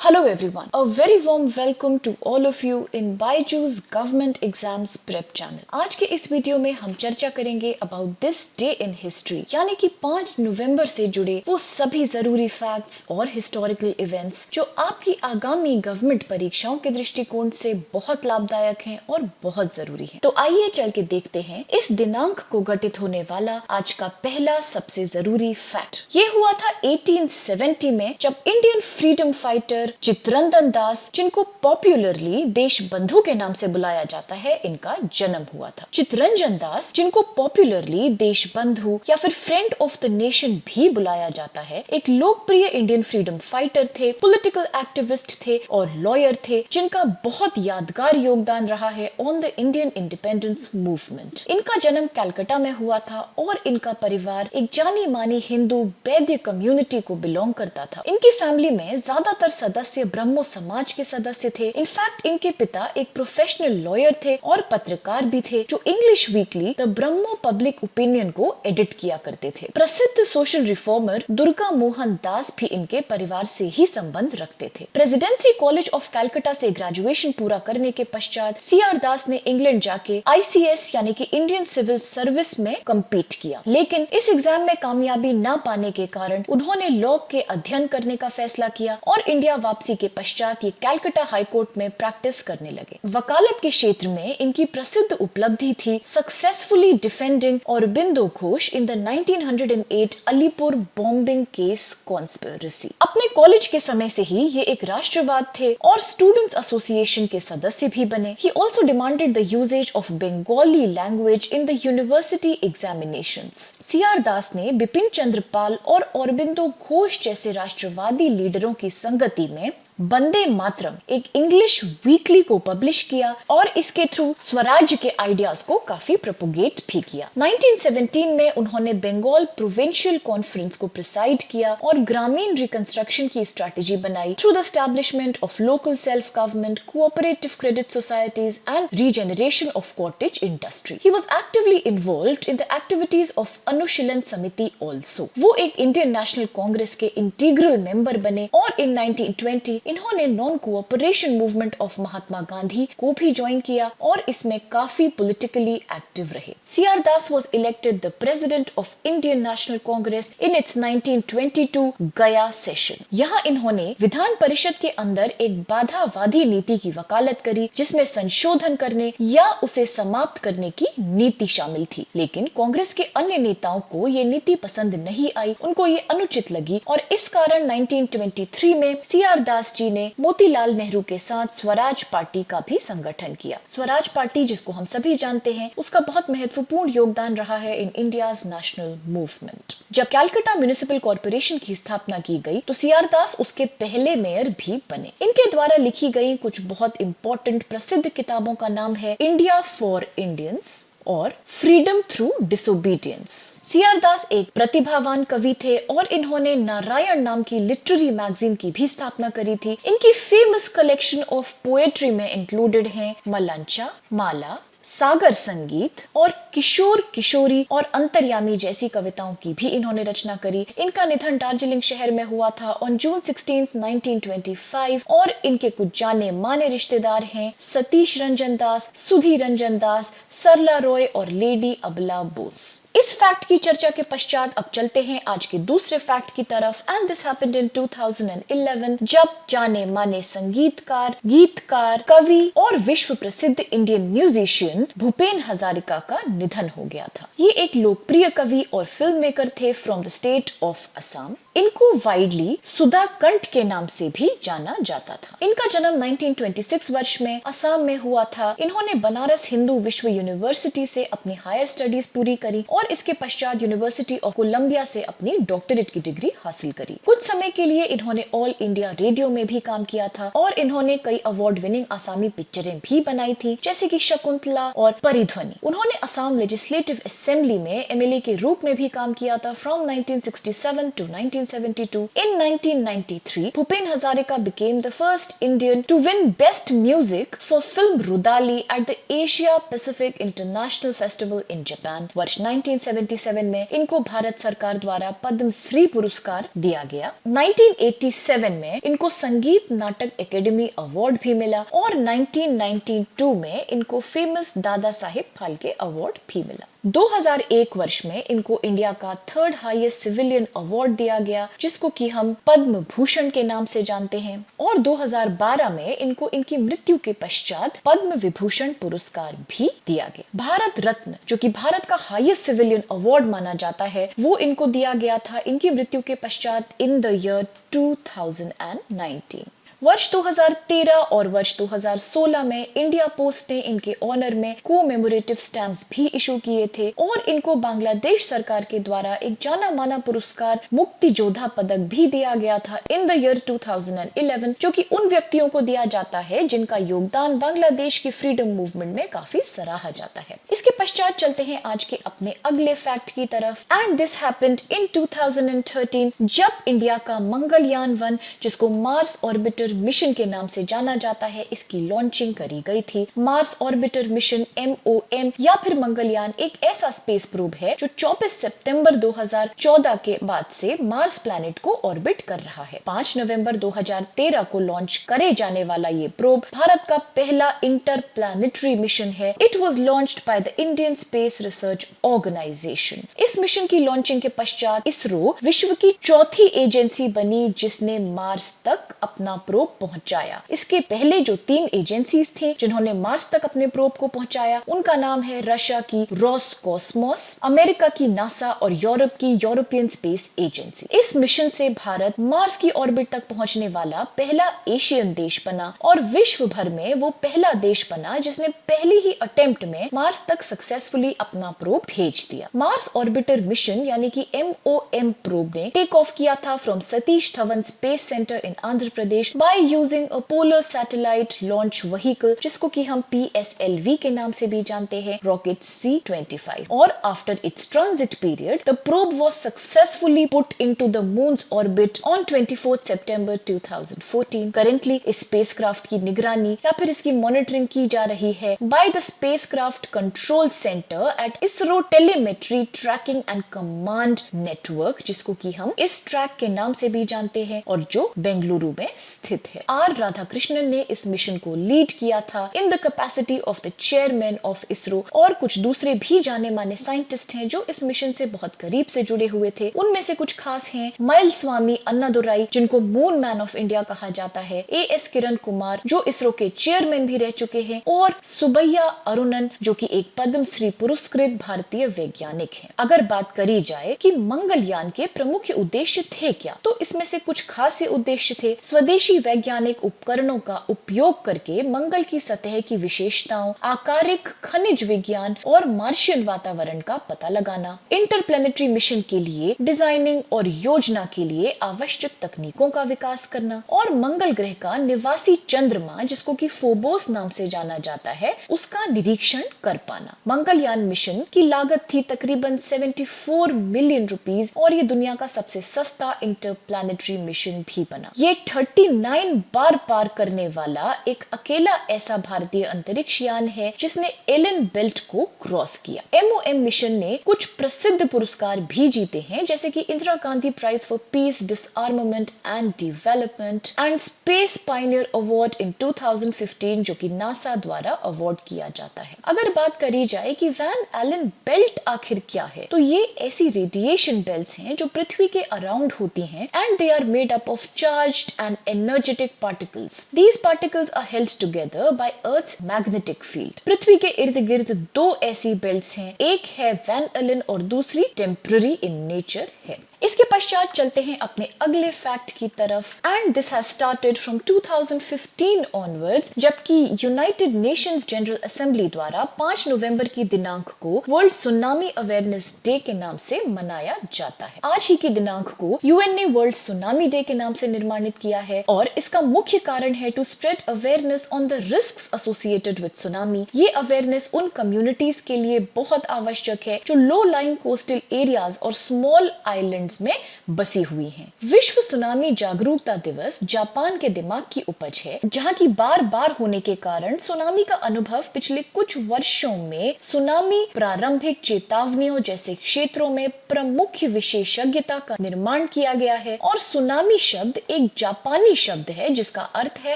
Hello everyone, a very warm welcome to all of you in Byju's Government Exams Prep Channel. आज के इस video में हम चर्चा करेंगे about this day in history, यानी कि 5 नवंबर से जुड़े वो सभी जरूरी फैक्ट्स और हिस्टोरिकल इवेंट्स जो आपकी आगामी गवर्नमेंट परीक्षाओं के दृष्टिकोण से बहुत लाभदायक हैं और बहुत जरूरी हैं। तो आइए चल के देखते हैं इस दिनांक को घटित होने वाला आज का पहला सबसे जरूरी फैक्ट। ये हुआ था 1870 में, जब Indian freedom fighter Chittaranjan Das, जिनको पॉपुलरली देश बंधु के नाम से बुलाया जाता है, इनका जन्म हुआ था। चित्तरंजन दास, जिनको पॉपुलरली देश बंधु या फिर फ्रेंड ऑफ द नेशन भी बुलाया जाता है, एक लोकप्रिय इंडियन फ्रीडम फाइटर थे, पॉलिटिकल एक्टिविस्ट थे और लॉयर थे, जिनका बहुत यादगार योगदान रहा है on the Indian independence movement. इनका जन्म कलकत्ता में हुआ था और इनका परिवार एक जानी मानी हिंदू वैद्य कम्युनिटी को बिलोंग करता था। इनकी फैमिली में ज्यादातर सदस्य ब्रह्मो समाज के सदस्य थे। इनफैक्ट इनके पिता एक प्रोफेशनल लॉयर थे और पत्रकार भी थे, जो English weekly the Brahmo public opinion को एडिट किया करते थे। प्रसिद्ध सोशल रिफॉर्मर दुर्गा मोहन दास भी इनके परिवार से ही संबंध रखते थे। प्रेसिडेंसी कॉलेज ऑफ कलकत्ता से ग्रेजुएशन पूरा करने के पश्चात सीआर दास ने इंग्लैंड जाके आईसीएस यानी कि इंडियन सिविल सर्विस में कम्पीट किया, लेकिन इस एग्जाम में कामयाबी न पाने के कारण उन्होंने लॉ के अध्ययन करने का फैसला किया और इंडिया वापसी के पश्चात ये कलकत्ता हाई कोर्ट में प्रैक्टिस करने लगे। वकालत के क्षेत्र में इनकी प्रसिद्ध उपलब्धि थी successfully defending Aurobindo Ghosh in the 1908 Alipur bombing case conspiracy. अपने कॉलेज के समय से ही ये एक राष्ट्रवाद थे और स्टूडेंट्स एसोसिएशन के सदस्य भी बने। He also demanded the uses of Bengali language in the university examinations. CR Das ने बिपिन चंद्र पाल और औरबिंदो घोष जैसे राष्ट्रवादी लीडरों की संगति में वंदे मातरम एक इंग्लिश वीकली को पब्लिश किया और इसके थ्रू स्वराज्य के आइडियाज को काफी प्रोपोगेट भी किया। 1917 में उन्होंने बंगाल प्रोविंशियल कॉन्फ्रेंस को प्रिसाइड किया और ग्रामीण रिकंस्ट्रक्शन की स्ट्रेटेजी बनाई through the establishment of local self government, cooperative credit societies and regeneration of cottage industry. He was actively involved in the activities of Anushilan Samiti also. वो एक इंडियन नेशनल कांग्रेस के integral member बने और इन 1920 इन्होंने non cooperation movement of Mahatma Gandhi को भी join किया और इसमें काफी पॉलिटिकली एक्टिव रहे। CR Das was elected the president of Indian National Congress in its 1922 गया सेशन। यहाँ इन्होंने विधान परिषद के अंदर एक बाधावादी नीति की वकालत करी, जिसमें संशोधन करने या उसे समाप्त करने की नीति शामिल थी, लेकिन कांग्रेस के अन्य नेताओं को ये नीति पसंद नहीं आई, उनको ये अनुचित लगी और इस कारण 1923 में सीआर दास जी ने मोतीलाल नेहरू के साथ स्वराज पार्टी का भी संगठन किया। स्वराज पार्टी, जिसको हम सभी जानते हैं, उसका बहुत महत्वपूर्ण योगदान रहा है इन इंडियाज नेशनल मूवमेंट। जब कलकत्ता म्युनिसिपल कॉर्पोरेशन की स्थापना की गई तो सीआर दास उसके पहले मेयर भी बने। इनके द्वारा लिखी गई कुछ बहुत इंपॉर्टेंट प्रसिद्ध किताबों का नाम है इंडिया फॉर इंडियंस और फ्रीडम थ्रू डिसोबीडियंस। सीआर दास एक प्रतिभावान कवि थे और इन्होंने नारायण नाम की लिटरेरी मैगजीन की भी स्थापना करी थी। इनकी फेमस कलेक्शन ऑफ पोएट्री में इंक्लूडेड हैं मलंचा, माला, सागर संगीत और किशोर किशोरी और अंतर्यामी जैसी कविताओं की भी इन्होंने रचना करी। इनका निधन दार्जिलिंग शहर में हुआ था ऑन जून 16, 1925 और इनके कुछ जाने माने रिश्तेदार हैं सतीश रंजन दास, सुधीर रंजन दास, सरला रॉय और लेडी अबला बोस। इस फैक्ट की चर्चा के पश्चात अब चलते हैं आज के दूसरे फैक्ट की तरफ। एंड दिस हैपेंड इन 2011 जब जाने माने संगीतकार, गीतकार, कवि और विश्व प्रसिद्ध इंडियन म्यूजिशियन भूपेन हजारिका का निधन हो गया था। ये एक लोकप्रिय कवि और फिल्म मेकर थे from the state of Assam. इनको वाइडली सुधा कंठ के नाम से भी जाना जाता था। इनका जन्म 1926 वर्ष में असम में हुआ था। इन्होंने बनारस हिंदू विश्व यूनिवर्सिटी से अपनी हायर स्टडीज पूरी करी और इसके पश्चात यूनिवर्सिटी ऑफ कोलंबिया से अपनी डॉक्टरेट की डिग्री हासिल करी। कुछ समय के लिए इन्होंने ऑल इंडिया रेडियो में भी काम किया था और इन्होंने कई अवार्ड विनिंग आसामी पिक्चरें भी बनाई थी, जैसे कि शकुंतला और परिध्वनि। उन्होंने असम लेजिस्लेटिव असेंबली में एमएलए के रूप में भी काम किया था from 1967 to 19 1972. In 1993, Bhupen Hazarika became the first Indian to win Best Music for film Rudali at the Asia Pacific International Festival in Japan. वर्ष 1977 में इनको भारत सरकार द्वारा पद्म श्री पुरस्कार दिया गया। 1987 में इनको संगीत नाटक एकेडमी अवार्ड भी मिला और 1992 में इनको फेमस दादा साहिब फाल्के अवार्ड भी मिला। 2001 वर्ष में इनको इंडिया का थर्ड हाईएस्ट सिविलियन अवार्ड दिया गया, जिसको कि हम पद्म भूषण के नाम से जानते हैं, और 2012 में इनको इनकी मृत्यु के पश्चात पद्म विभूषण पुरस्कार भी दिया गया। भारत रत्न, जो कि भारत का हाईएस्ट सिविलियन अवार्ड माना जाता है, वो इनको दिया गया था इनकी मृत्यु के पश्चात इन द ईयर 2019। वर्ष 2013 और वर्ष 2016 में इंडिया पोस्ट ने इनके ऑनर में कोमेमोरेटिव स्टैम्प्स भी इशू किए थे और इनको बांग्लादेश सरकार के द्वारा एक जाना माना पुरस्कार मुक्ति योद्धा पदक भी दिया गया था इन द ईयर 2011, जो कि उन व्यक्तियों को दिया जाता है जिनका योगदान बांग्लादेश की फ्रीडम मूवमेंट में काफी सराहा जाता है। इसके पश्चात चलते हैं आज के अपने अगले फैक्ट की तरफ। एंड दिस हैपेंड इन 2013 जब इंडिया का मंगलयान 1, जिसको मार्स ऑर्बिटर मिशन के नाम से जाना जाता है, इसकी लॉन्चिंग करी गई थी। मार्स ऑर्बिटर मिशन MOM या फिर मंगलयान एक ऐसा स्पेस प्रोब है जो 24 सितंबर 2014 के बाद से मार्स प्लैनेट को ऑर्बिट कर रहा है। 5 नवंबर 2013 को लॉन्च करे जाने वाला ये प्रोब भारत का पहला इंटरप्लैनेटरी मिशन है। It was launched by the Indian Space Research Organisation. इस मिशन की लॉन्चिंग के पश्चात इसरो विश्व की चौथी एजेंसी बनी जिसने मार्स तक अपना प्रोब पहुंचाया। इसके पहले जो 3 एजेंसीज थी जिन्होंने मार्स तक अपने प्रोब को पहुंचाया, उनका नाम है रशिया की रोसकॉस्मोस, अमेरिका की नासा और यूरोप की यूरोपियन स्पेस एजेंसी। इस मिशन से भारत मार्स की ऑर्बिट तक पहुंचने वाला पहला एशियन देश बना और विश्व भर में वो पहला देश बना जिसने पहली ही अटेम्प्ट में मार्स तक सक्सेसफुली अपना प्रोब भेज दिया। मार्स ऑर्बिटर मिशन यानी कि MOM प्रोब ने टेक ऑफ किया था from Satish Dhawan space centre in Andhra Pradesh by using a polar satellite launch vehicle, जिसको कि हम PSLV के नाम से भी जानते हैं, रॉकेट C-25। और after its transit period, the probe was successfully put into the moon's orbit on 24 September 2014। Currently, इस स्पेसक्राफ्ट की निगरानी या फिर इसकी मॉनिटरिंग की जा रही है by the spacecraft control center at ISRO Telemetry Tracking and Command Network, जिसको कि हम इस ट्रैक के नाम से भी जानते हैं और जो बेंगलुरु में स्थित है। आर राधाकृष्णन ने इस मिशन को लीड किया था in the capacity of the chairman of ISRO, और कुछ दूसरे भी जाने माने साइंटिस्ट हैं जो इस मिशन से बहुत करीब से जुड़े हुए थे। उनमें से कुछ खास हैं माइल स्वामी अन्नादुराई, जिनको मून मैन ऑफ इंडिया कहा जाता है, AS किरण कुमार जो इसरो के चेयरमैन भी रह चुके हैं, और सुबैया अरुणन जो कि एक पद्मश्री पुरस्कृत भारतीय वैज्ञानिक हैं। अगर बात करी जाए कि मंगलयान के प्रमुख उद्देश्य थे क्या, तो इसमें से कुछ खास उद्देश्य थे। स्वदेशी वैज्ञानिक उपकरणों का उपयोग करके मंगल की सतह की विशेषताओं, आकारिक खनिज विज्ञान और मार्शियन वातावरण का पता लगाना, इंटरप्लैनेटरी मिशन के लिए डिजाइनिंग और योजना के लिए आवश्यक तकनीकों का विकास करना, और मंगल ग्रह का निवासी चंद्रमा जिसको कि फोबोस नाम से जाना जाता है, उसका निरीक्षण कर पाना। मंगलयान मिशन की लागत थी तकरीबन 74 मिलियन रुपीस और ये दुनिया का सबसे सस्ता इंटरप्लैनेटरी मिशन भी बना। ये 39 बार पार करने वाला एक अकेला ऐसा भारतीय अंतरिक्ष यान है जिसने एलन बेल्ट को क्रॉस किया। MOM मिशन ने कुछ प्रसिद्ध पुरस्कार भी जीते हैं, जैसे कि Indira Gandhi prize for peace, disarmament and development and space pioneer award in 2015, जो कि नासा द्वारा अवार्ड किया जाता है। अगर बात करी जाए कि वैन एलन बेल्ट आखिर क्या है, तो ये ऐसी रेडिएशन बेल्ट्स हैं जो पृथ्वी के अराउंड होती हैं and they are made up of charged and energetic particles. These particles are held together by Earth's magnetic field. पृथ्वी के इर्द गिर्द 2 ऐसी बेल्ट्स हैं, एक है वैन एलन और दूसरी टेम्पररी इन नेचर है। इसके पश्चात चलते हैं अपने अगले फैक्ट की तरफ। And this has started from 2015 onwards, जबकि यूनाइटेड नेशंस जनरल असेंबली द्वारा 5 नवंबर की दिनांक को वर्ल्ड सुनामी अवेयरनेस डे के नाम से मनाया जाता है। आज ही की दिनांक को यूएन ने वर्ल्ड सुनामी डे के नाम से निर्माणित किया है और इसका मुख्य कारण है to spread awareness on the risks associated with tsunami. ये अवेयरनेस उन कम्युनिटीज के लिए बहुत आवश्यक है जो लो लाइंग कोस्टल एरियाज और स्मॉल आइलैंड्स ओशंस में बसी हुई हैं। विश्व सुनामी जागरूकता दिवस जापान के दिमाग की उपज है, जहां की बार बार होने के कारण सुनामी का अनुभव पिछले कुछ वर्षों में सुनामी प्रारंभिक चेतावनियों जैसे क्षेत्रों में प्रमुख विशेषज्ञता का निर्माण किया गया है। और सुनामी शब्द एक जापानी शब्द है जिसका अर्थ है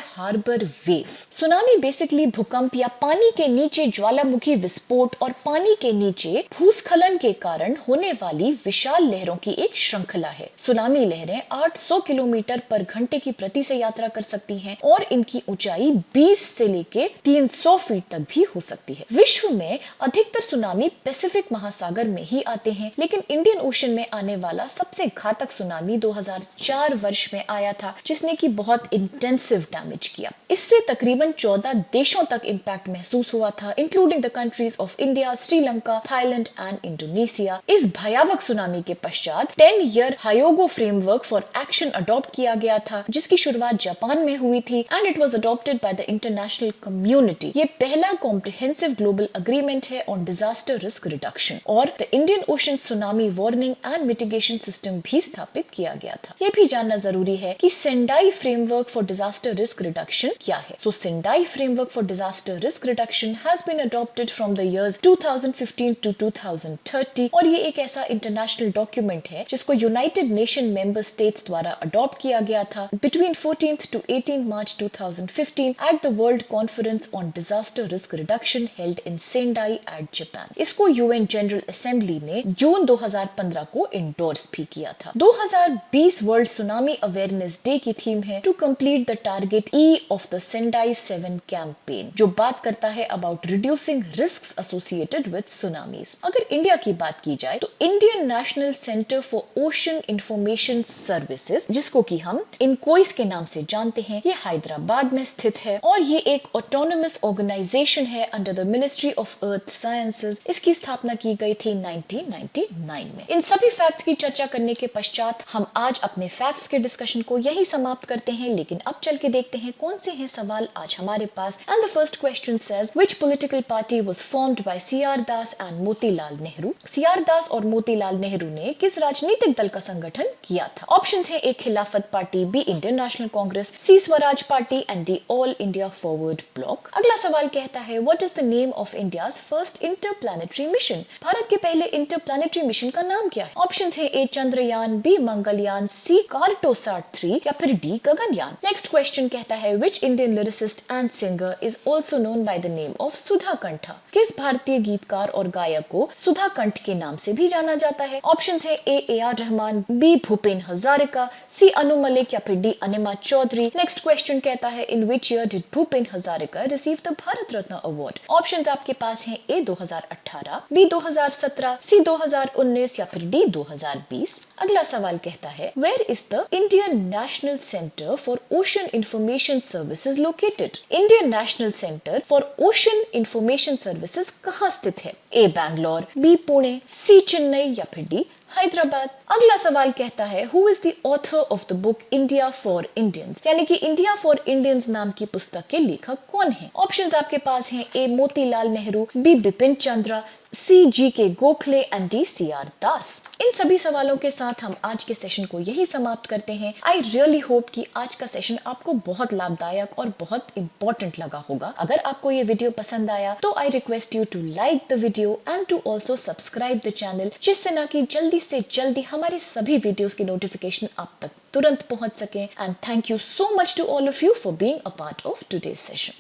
हार्बर वेव। सुनामी बेसिकली भूकंप या पानी के नीचे ज्वालामुखी विस्फोट और पानी के नीचे भूस्खलन के कारण होने वाली विशाल लहरों की एक श्रृंखला है। सुनामी लहरें 800 किलोमीटर पर घंटे की प्रति से यात्रा कर सकती हैं और इनकी ऊंचाई 20 से लेके 300 फीट तक भी हो सकती है। विश्व में अधिकतर सुनामी पैसिफिक महासागर में ही आते हैं, लेकिन इंडियन ओशन में आने वाला सबसे घातक सुनामी 2004 वर्ष में आया था, जिसने की बहुत इंटेंसिव डैमेज किया। इससे तकरीबन 14 देशों तक इम्पैक्ट महसूस हुआ था, including the countries of India, Sri Lanka, Thailand and Indonesia. इस भयावक सुनामी के पश्चात 10 year Hyogo framework for action adopt किया गया था, जिसकी शुरुआत जापान में हुई थी and it was adopted by the international community. ये पहला कॉम्प्रिहेंसिव ग्लोबल अग्रीमेंट है ऑन डिजास्टर रिस्क रिडक्शन, और the Indian Ocean tsunami warning and mitigation system भी स्थापित किया गया था। ये भी जानना जरूरी है कि Sendai framework for disaster risk reduction क्या है। So Sendai framework for disaster risk reduction has been adopted from the years 2015 to 2030, और ये एक ऐसा इंटरनेशनल डॉक्यूमेंट है जिसको यूनाइटेड नेशन मेंबर स्टेट्स द्वारा अडॉप्ट किया गया था between 14th to 18th March 2015 at the world conference on disaster risk reduction held in Sendai at Japan. इसको यूएन जनरल असेंबली ने जून 2015 को इंडोर्स भी किया था। 2020 वर्ल्ड सुनामी अवेयरनेस डे की थीम है to complete the target E of the Sendai 7 campaign, जो बात करता है about reducing risks associated with tsunamis. अगर इंडिया की बात की जाए तो Indian National Centre for Ocean Information Services, जिसको कि हम इनकोइस के नाम से जानते हैं, ये हैदराबाद में स्थित है और ये एक ऑटोनोमस ऑर्गेनाइजेशन है under the ministry of earth sciences. इसकी स्थापना की गई थी 1999 में। इन सभी फैक्ट्स की चर्चा करने के पश्चात हम आज अपने फैक्ट्स के डिस्कशन को यही समाप्त करते हैं, लेकिन अब चल के देखते हैं कौन से हैं सवाल आज हमारे पास। And the first question says which political party was formed by CR Das and Motilal Nehru. CR Das और मोतीलाल नेहरू ने किस राजनीतिक दल का संगठन किया था? ऑप्शंस हैं A Khilafat Party, B Indian National Congress, C Swaraj Party and D All India Forward Bloc. अगला सवाल कहता है what is the name of India's first interplanetary mission. भारत के पहले इंटरप्लैनेटरी मिशन का नाम क्या है? ऑप्शंस हैं A Chandrayaan, B Mangalyaan, C Cartosat 3 या फिर डी गगनयान। नेक्स्ट क्वेश्चन कहता है which Indian lyricist and singer is also known by the name of Sudha Kantha. किस भारतीय गीतकार और गायक को सुधा कंठ के नाम से भी जाना जाता है? ऑप्शंस है A R Rahman, B Bhupen Hazarika, C Anu Malik या फिर D Anima Choudhury. Next question कहता है in which year did Bhupen Hazarika receive the Bharat Ratna award. Options आपके पास हैं ए 2018, बी 2017, सी 2019 या फिर डी 2020। अगला सवाल कहता है where is the Indian National Centre for Ocean Information Services located. Indian National Centre for Ocean Information Services कहाँ स्थित है? A Bangalore, B Pune, C Chennai या फिर डी हैदराबाद। अगला सवाल कहता है who is the author of the book India for Indians, यानी कि इंडिया फॉर इंडियंस नाम की पुस्तक के लेखक कौन है? ऑप्शंस आपके पास हैं A Motilal Nehru, B Bipin Chandra, C G K Gokhale and D C R Das. इन सभी सवालों के साथ हम आज के सेशन को यही समाप्त करते हैं। आई रियली होप कि आज का सेशन आपको बहुत लाभदायक और बहुत इंपॉर्टेंट लगा होगा। अगर आपको ये वीडियो पसंद आया तो I request you to like the video and to also subscribe the channel, जिससे ना कि जल्दी से जल्दी हमारे सभी वीडियोस की नोटिफिकेशन आप तक तुरंत पहुंच सके। And thank you so much to all of you for being a part of today's session.